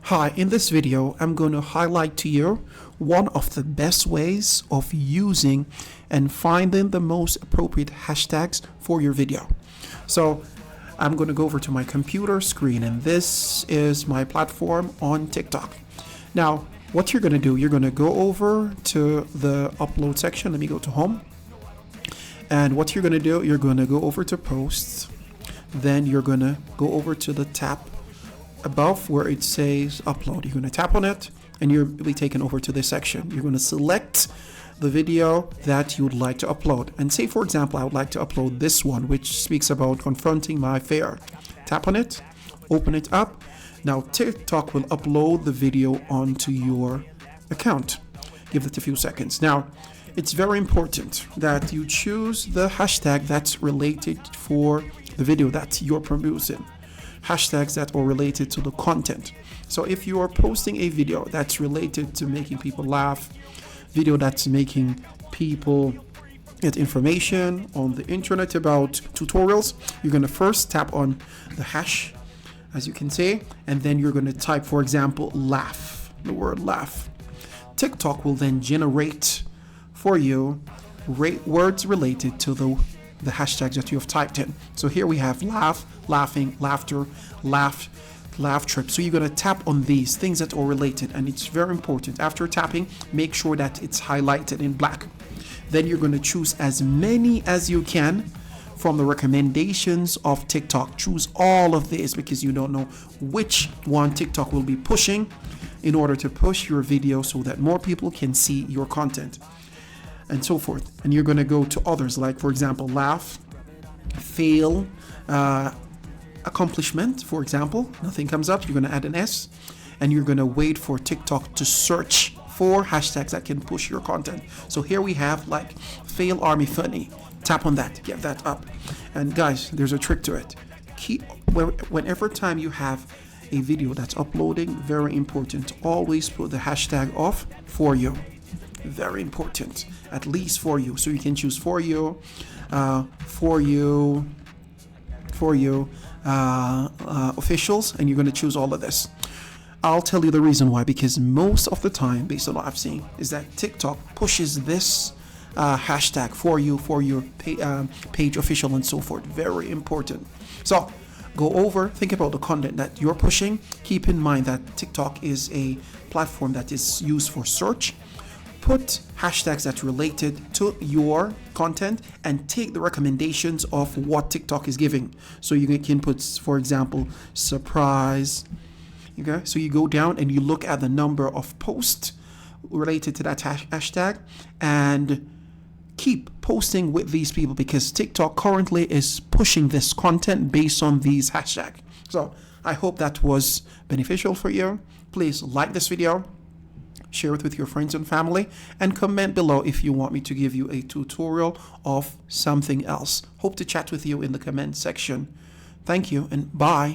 Hi, in this video, I'm going to highlight to you one of the best ways of using and finding the most appropriate hashtags for your video. So I'm going to go over to my computer screen, and this is my platform on TikTok. Now, what you're going to do, you're going to go over to the upload section. Let me go to home. And what you're going to do, you're going to go over to posts. Then you're going to go over to the tab above where it says upload. You're going to tap on it and you'll be taken over to this section. You're going to select the video that you would like to upload, and say, for example, I would like to upload this one which speaks about confronting my fear. Tap on it, open it up. Now TikTok will upload the video onto your account. Give it a few seconds. Now it's very important that you choose the hashtag that's related for the video that you're producing. Hashtags that are related to the content. So if you are posting a video that's related to making people laugh, video that's making people get information on the internet about tutorials, you're going to first tap on the hash, as you can see, and then you're going to type, for example, laugh, the word laugh. TikTok will then generate for you words related to the hashtags that you have typed in. So here we have laugh, laughing, laughter, laugh trip. So you're going to tap on these things that are related, and it's very important. After tapping, make sure that it's highlighted in black. Then you're going to choose as many as you can from the recommendations of TikTok. Choose all of these because you don't know which one TikTok will be pushing in order to push your video so that more people can see your content, and so forth. And you're going to go to others, like, for example, laugh, fail, accomplishment, for example. Nothing comes up, you're going to add an S, and you're going to wait for TikTok to search for hashtags that can push your content. So here we have like fail army funny. Tap on that, get that up. And guys, there's a trick to it. Whenever time you have a video that's uploading, very important, always put the hashtag off for you. Very important, at least for you. So you can choose for you, officials, and you're going to choose all of this. I'll tell you the reason why, because most of the time, based on what I've seen, is that TikTok pushes this hashtag for you, for your page official and so forth. Very important. So go over, think about the content that you're pushing. Keep in mind that TikTok is a platform that is used for search. Put hashtags that's related to your content and take the recommendations of what TikTok is giving. So you can put, for example, surprise. Okay, so you go down and you look at the number of posts related to that hashtag and keep posting with these people, because TikTok currently is pushing this content based on these hashtags. So I hope that was beneficial for you. Please like this video, share it with your friends and family, and comment below if you want me to give you a tutorial of something else. Hope to chat with you in the comment section. Thank you and bye.